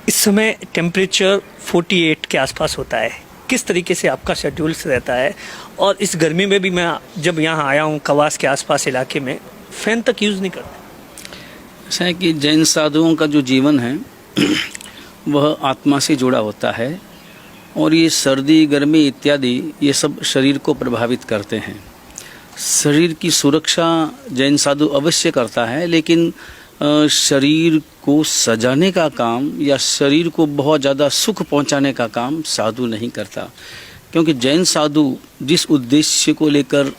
इस समय टेम्परेचर 48 के आसपास होता है। किस तरीके से आपका शेड्यूल्स रहता है? और इस गर्मी में भी मैं जब यहाँ आया हूँ कवास के आसपास इलाके में, फ़ैन तक यूज़ नहीं करते। ऐसा है कि जैन साधुओं का जो जीवन है वह आत्मा से जुड़ा होता है और ये सर्दी गर्मी इत्यादि ये सब शरीर को प्रभावित करते हैं। शरीर की सुरक्षा जैन साधु अवश्य करता है, लेकिन शरीर को सजाने का काम या शरीर को बहुत ज़्यादा सुख पहुंचाने का काम साधु नहीं करता। क्योंकि जैन साधु जिस उद्देश्य को लेकर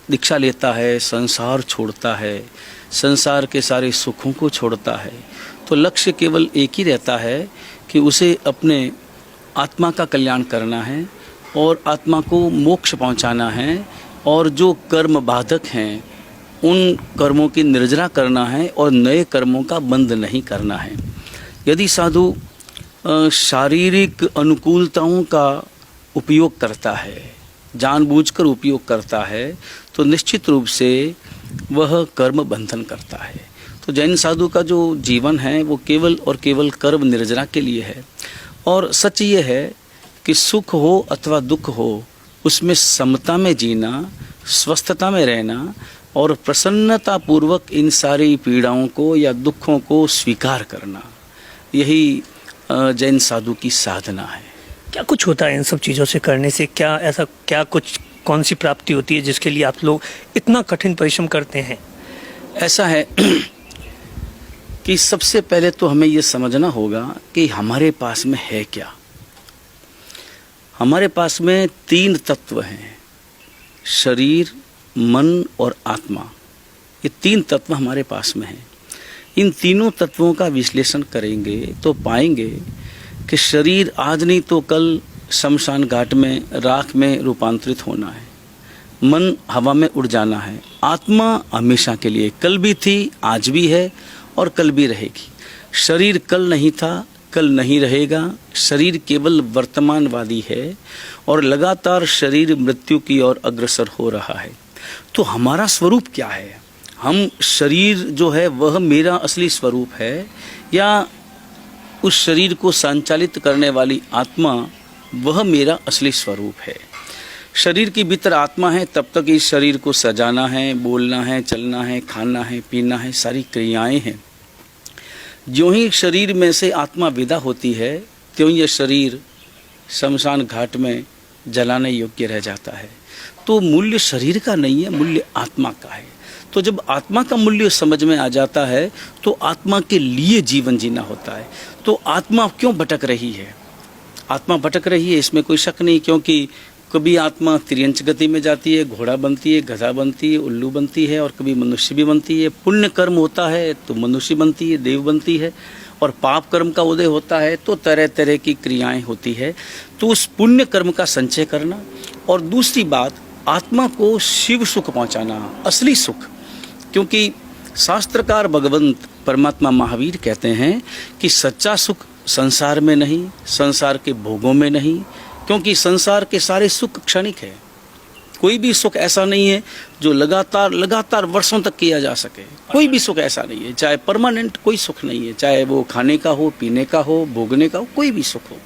दीक्षा लेता है, संसार छोड़ता है, संसार के सारे सुखों को छोड़ता है, तो लक्ष्य केवल एक ही रहता है कि उसे अपने आत्मा का कल्याण करना है और आत्मा को मोक्ष पहुंचाना है, और जो कर्म बाधक हैं उन कर्मों की निर्जरा करना है और नए कर्मों का बंध नहीं करना है। यदि साधु शारीरिक अनुकूलताओं का उपयोग करता है, जानबूझकर उपयोग करता है, तो निश्चित रूप से वह कर्म बंधन करता है। तो जैन साधु का जो जीवन है वो केवल और केवल कर्म निर्जरा के लिए है। और सच ये है कि सुख हो अथवा दुख हो, उसमें समता में जीना, स्वस्थता में रहना और प्रसन्नता पूर्वक इन सारी पीड़ाओं को या दुखों को स्वीकार करना, यही जैन साधु की साधना है। क्या कुछ होता है इन सब चीज़ों से करने से? क्या ऐसा क्या कुछ कौन सी प्राप्ति होती है जिसके लिए आप लोग इतना कठिन परिश्रम करते हैं? ऐसा है कि सबसे पहले तो हमें ये समझना होगा कि हमारे पास में है क्या। हमारे पास में 3 तत्व हैं, शरीर, मन और आत्मा। ये 3 तत्व हमारे पास में हैं। इन तीनों तत्वों का विश्लेषण करेंगे तो पाएंगे कि शरीर आज नहीं तो कल शमशान घाट में राख में रूपांतरित होना है, मन हवा में उड़ जाना है, आत्मा हमेशा के लिए कल भी थी, आज भी है और कल भी रहेगी। शरीर कल नहीं था, कल नहीं रहेगा। शरीर केवल वर्तमानवादी है और लगातार शरीर मृत्यु की ओर अग्रसर हो रहा है। तो हमारा स्वरूप क्या है? हम शरीर जो है वह मेरा असली स्वरूप है, या उस शरीर को संचालित करने वाली आत्मा वह मेरा असली स्वरूप है? शरीर के भीतर आत्मा है, तब तक इस शरीर को सजाना है, बोलना है, चलना है, खाना है, पीना है, सारी क्रियाएं हैं। ज्यों ही शरीर में से आत्मा विदा होती है, त्यों यह शरीर शमशान घाट में जलाने योग्य रह जाता है। तो मूल्य शरीर का नहीं है, मूल्य आत्मा का है। तो जब आत्मा का मूल्य समझ में आ जाता है तो आत्मा के लिए जीवन जीना होता है। तो आत्मा क्यों भटक रही है? आत्मा भटक रही है इसमें कोई शक नहीं, क्योंकि कभी आत्मा तिर्यंच गति में जाती है, घोड़ा बनती है, गधा बनती है, उल्लू बनती है, और कभी मनुष्य भी बनती है। पुण्य कर्म होता है तो मनुष्य बनती है, देव बनती है, और पाप कर्म का उदय होता है तो तरह तरह की क्रियाएं होती है। तो उस पुण्य कर्म का संचय करना, और दूसरी बात आत्मा को शिव सुख पहुंचाना, असली सुख। क्योंकि शास्त्रकार भगवंत परमात्मा महावीर कहते हैं कि सच्चा सुख संसार में नहीं, संसार के भोगों में नहीं, क्योंकि संसार के सारे सुख क्षणिक है। कोई भी सुख ऐसा नहीं है जो लगातार वर्षों तक किया जा सके। कोई भी सुख ऐसा नहीं है, चाहे परमानेंट कोई सुख नहीं है, चाहे वो खाने का हो, पीने का हो, भोगने का हो, कोई भी सुख हो।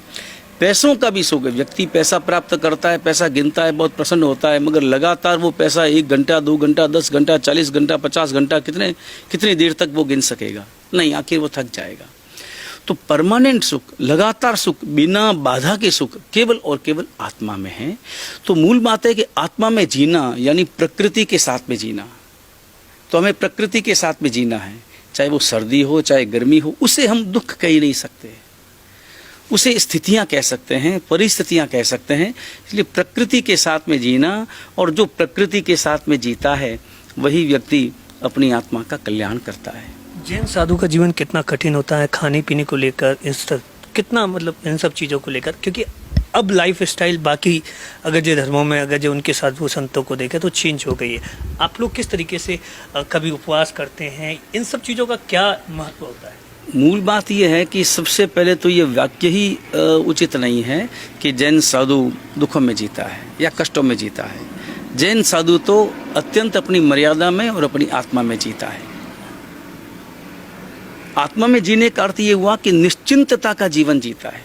पैसों का भी सुख है, व्यक्ति पैसा प्राप्त करता है, पैसा गिनता है, बहुत प्रसन्न होता है, मगर लगातार वो पैसा 1 घंटा, 2 घंटा, 10 घंटा, 40 घंटा, 50 घंटा, कितनी देर तक वो गिन सकेगा? नहीं, आखिर वो थक जाएगा। तो परमानेंट सुख, लगातार सुख, बिना बाधा के सुख केवल और केवल आत्मा में है। तो मूल बात है कि आत्मा में जीना यानी प्रकृति के साथ में जीना। तो हमें प्रकृति के साथ में जीना है, चाहे वो सर्दी हो, चाहे गर्मी हो। उसे हम दुख कह ही नहीं सकते, उसे स्थितियां कह सकते हैं, परिस्थितियां कह सकते हैं। इसलिए प्रकृति के साथ में जीना, और जो प्रकृति के साथ में जीता है वही व्यक्ति अपनी आत्मा का कल्याण करता है। जैन साधु का जीवन कितना कठिन होता है खाने पीने को लेकर, कितना मतलब इन सब चीज़ों को लेकर? क्योंकि अब लाइफ स्टाइल बाकी अगर जो धर्मों में अगर जो उनके साधु संतों को देखें तो चेंज हो गई है। आप लोग किस तरीके से कभी उपवास करते हैं? इन सब चीज़ों का क्या महत्व होता है? मूल बात यह है कि सबसे पहले तो ये वाक्य ही उचित नहीं है कि जैन साधु दुखों में जीता है या कष्टों में जीता है। जैन साधु तो अत्यंत अपनी मर्यादा में और अपनी आत्मा में जीता है। आत्मा में जीने का अर्थ ये हुआ कि निश्चिंतता का जीवन जीता है,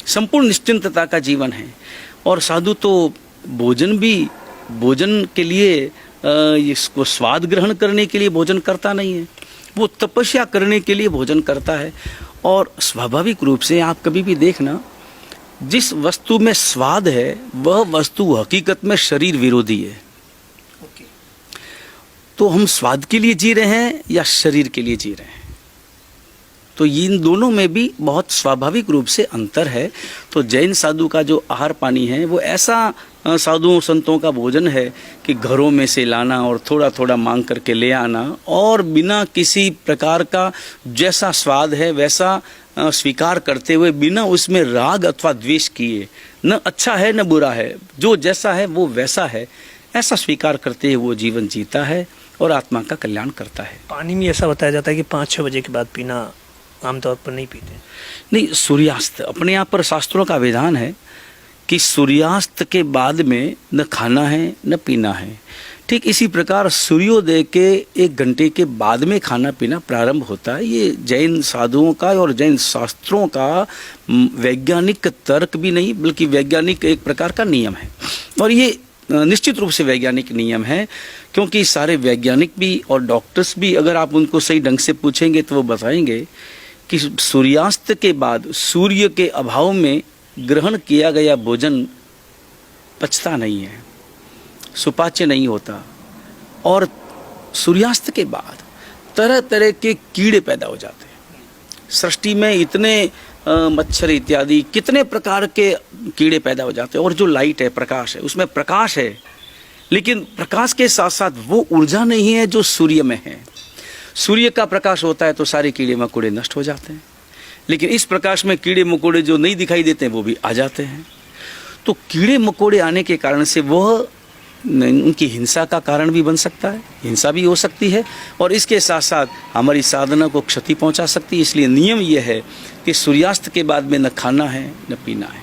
संपूर्ण निश्चिंतता का जीवन है। और साधु तो भोजन के लिए इसको स्वाद ग्रहण करने के लिए भोजन करता नहीं है, वो तपस्या करने के लिए भोजन करता है। और स्वाभाविक रूप से आप कभी भी देखना, जिस वस्तु में स्वाद है वह वस्तु हकीकत में शरीर विरोधी है। तो हम स्वाद के लिए जी रहे हैं या शरीर के लिए जी रहे हैं, तो इन दोनों में भी बहुत स्वाभाविक रूप से अंतर है। तो जैन साधु का जो आहार पानी है वो ऐसा साधुओं संतों का भोजन है कि घरों में से लाना और थोड़ा थोड़ा मांग करके ले आना, और बिना किसी प्रकार का जैसा स्वाद है वैसा स्वीकार करते हुए, बिना उसमें राग अथवा द्वेष किए, न अच्छा है न बुरा है, जो जैसा है वो वैसा है, ऐसा स्वीकार करते हुए वो जीवन जीता है और आत्मा का कल्याण करता है। पानी में ऐसा बताया जाता है कि 5-6 बजे के बाद पीना आमतौर पर नहीं पीते। नहीं, सूर्यास्त अपने यहाँ पर शास्त्रों का विधान है कि सूर्यास्त के बाद में न खाना है न पीना है। ठीक इसी प्रकार सूर्योदय के 1 घंटे के बाद में खाना पीना प्रारंभ होता है। ये जैन साधुओं का और जैन शास्त्रों का वैज्ञानिक तर्क भी नहीं, बल्कि वैज्ञानिक एक प्रकार का नियम है। और ये निश्चित रूप से वैज्ञानिक नियम है, क्योंकि सारे वैज्ञानिक भी और डॉक्टर्स भी अगर आप उनको सही ढंग से पूछेंगे तो वो बताएंगे कि सूर्यास्त के बाद सूर्य के अभाव में ग्रहण किया गया भोजन पचता नहीं है, सुपाच्य नहीं होता। और सूर्यास्त के बाद तरह तरह के कीड़े पैदा हो जाते हैं। सृष्टि में इतने मच्छर इत्यादि कितने प्रकार के कीड़े पैदा हो जाते हैं। और जो लाइट है, प्रकाश है, उसमें प्रकाश है, लेकिन प्रकाश के साथ साथ वो ऊर्जा नहीं है जो सूर्य में है। सूर्य का प्रकाश होता है तो सारे कीड़े मकोड़े नष्ट हो जाते हैं, लेकिन इस प्रकाश में कीड़े मकोड़े जो नहीं दिखाई देते हैं वो भी आ जाते हैं। तो कीड़े मकोड़े आने के कारण से वह उनकी हिंसा का कारण भी बन सकता है, हिंसा भी हो सकती है, और इसके साथ साथ हमारी साधना को क्षति पहुंचा सकती है। इसलिए नियम यह है कि सूर्यास्त के बाद में न खाना है न पीना है।